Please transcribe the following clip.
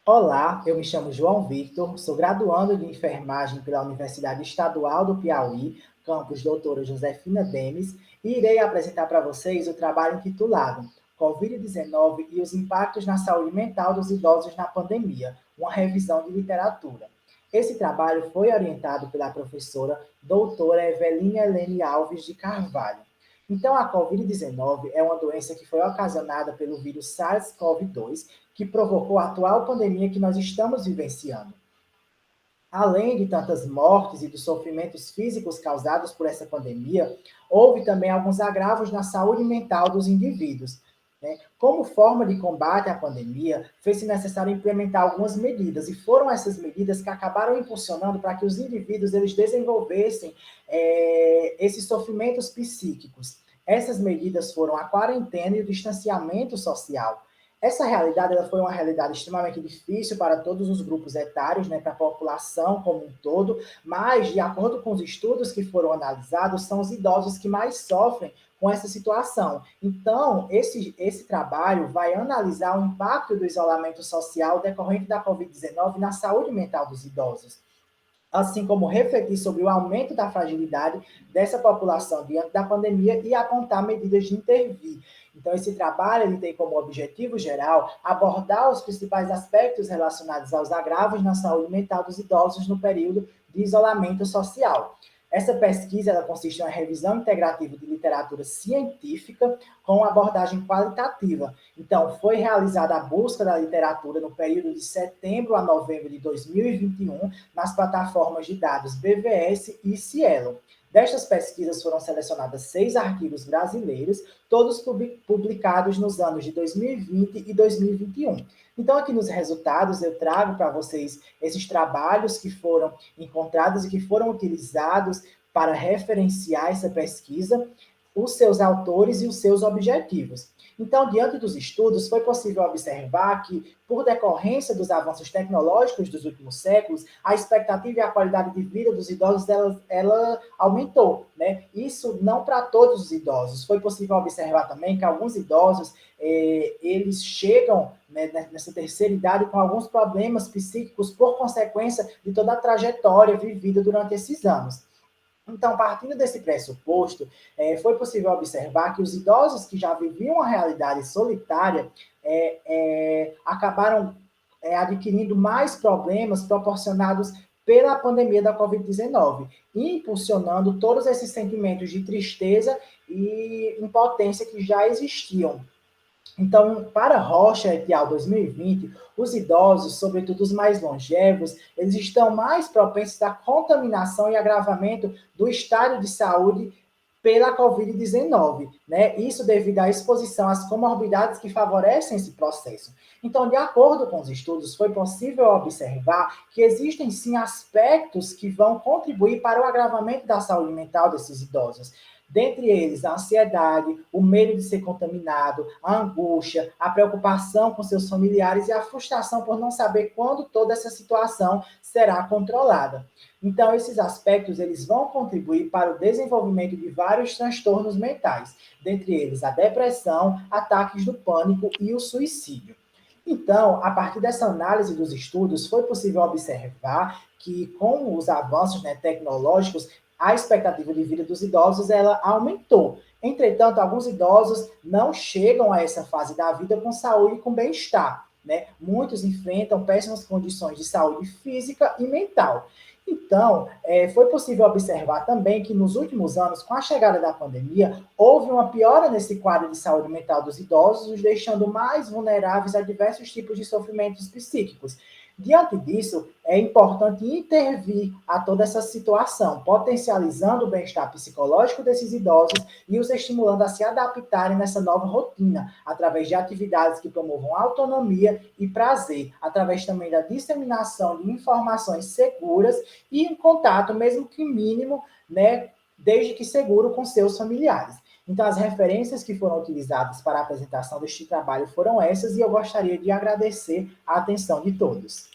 Olá, eu me chamo João Victor, sou graduando de enfermagem pela Universidade Estadual do Piauí, campus Doutora Josefina Demes, e irei apresentar para vocês o trabalho intitulado Covid-19 e os impactos na saúde mental dos idosos na pandemia, uma revisão de literatura. Esse trabalho foi orientado pela professora doutora Evelina Helene Alves de Carvalho. Então, a Covid-19 é uma doença que foi ocasionada pelo vírus SARS-CoV-2, que provocou a atual pandemia que nós estamos vivenciando. Além de tantas mortes e dos sofrimentos físicos causados por essa pandemia, houve também alguns agravos na saúde mental dos indivíduos. Né? Como forma de combate à pandemia, fez-se necessário implementar algumas medidas, e foram essas medidas que acabaram impulsionando para que os indivíduos eles desenvolvessem esses sofrimentos psíquicos. Essas medidas foram a quarentena e o distanciamento social. Essa realidade ela foi uma realidade extremamente difícil para todos os grupos etários, né, para a população como um todo, mas, de acordo com os estudos que foram analisados, são os idosos que mais sofrem com essa situação. Então, esse trabalho vai analisar o impacto do isolamento social decorrente da Covid-19 na saúde mental dos idosos, assim como refletir sobre o aumento da fragilidade dessa população diante da pandemia e apontar medidas de intervir. Então, esse trabalho ele tem como objetivo geral abordar os principais aspectos relacionados aos agravos na saúde mental dos idosos no período de isolamento social. Essa pesquisa ela consiste em uma revisão integrativa de literatura científica com abordagem qualitativa. Então, foi realizada a busca da literatura no período de setembro a novembro de 2021 nas plataformas de dados BVS e Cielo. Destas pesquisas foram selecionadas 6 artigos brasileiros, todos publicados nos anos de 2020 e 2021. Então, aqui nos resultados, eu trago para vocês esses trabalhos que foram encontrados e que foram utilizados para referenciar essa pesquisa, os seus autores e os seus objetivos. Então, diante dos estudos, foi possível observar que, por decorrência dos avanços tecnológicos dos últimos séculos, a expectativa e a qualidade de vida dos idosos ela aumentou. Né? Isso não para todos os idosos. Foi possível observar também que alguns idosos eles chegam, né, nessa terceira idade com alguns problemas psíquicos por consequência de toda a trajetória vivida durante esses anos. Então, partindo desse pressuposto, foi possível observar que os idosos que já viviam uma realidade solitária acabaram adquirindo mais problemas proporcionados pela pandemia da Covid-19, impulsionando todos esses sentimentos de tristeza e impotência que já existiam. Então, para Rocha et al. 2020, os idosos, sobretudo os mais longevos, eles estão mais propensos à contaminação e agravamento do estado de saúde pela Covid-19, né? Isso devido à exposição às comorbidades que favorecem esse processo. Então, de acordo com os estudos, foi possível observar que existem sim aspectos que vão contribuir para o agravamento da saúde mental desses idosos. Dentre eles, a ansiedade, o medo de ser contaminado, a angústia, a preocupação com seus familiares e a frustração por não saber quando toda essa situação será controlada. Então, esses aspectos eles vão contribuir para o desenvolvimento de vários transtornos mentais, dentre eles a depressão, ataques do pânico e o suicídio. Então, a partir dessa análise dos estudos, foi possível observar que, com os avanços, né, tecnológicos, a expectativa de vida dos idosos ela aumentou. Entretanto, alguns idosos não chegam a essa fase da vida com saúde e com bem-estar. Né? Muitos enfrentam péssimas condições de saúde física e mental. Então, foi possível observar também que nos últimos anos, com a chegada da pandemia, houve uma piora nesse quadro de saúde mental dos idosos, os deixando mais vulneráveis a diversos tipos de sofrimentos psíquicos. Diante disso, é importante intervir a toda essa situação, potencializando o bem-estar psicológico desses idosos e os estimulando a se adaptarem nessa nova rotina, através de atividades que promovam autonomia e prazer, através também da disseminação de informações seguras e um contato, mesmo que mínimo, né, desde que seguro, com seus familiares. Então, as referências que foram utilizadas para a apresentação deste trabalho foram essas, e eu gostaria de agradecer a atenção de todos.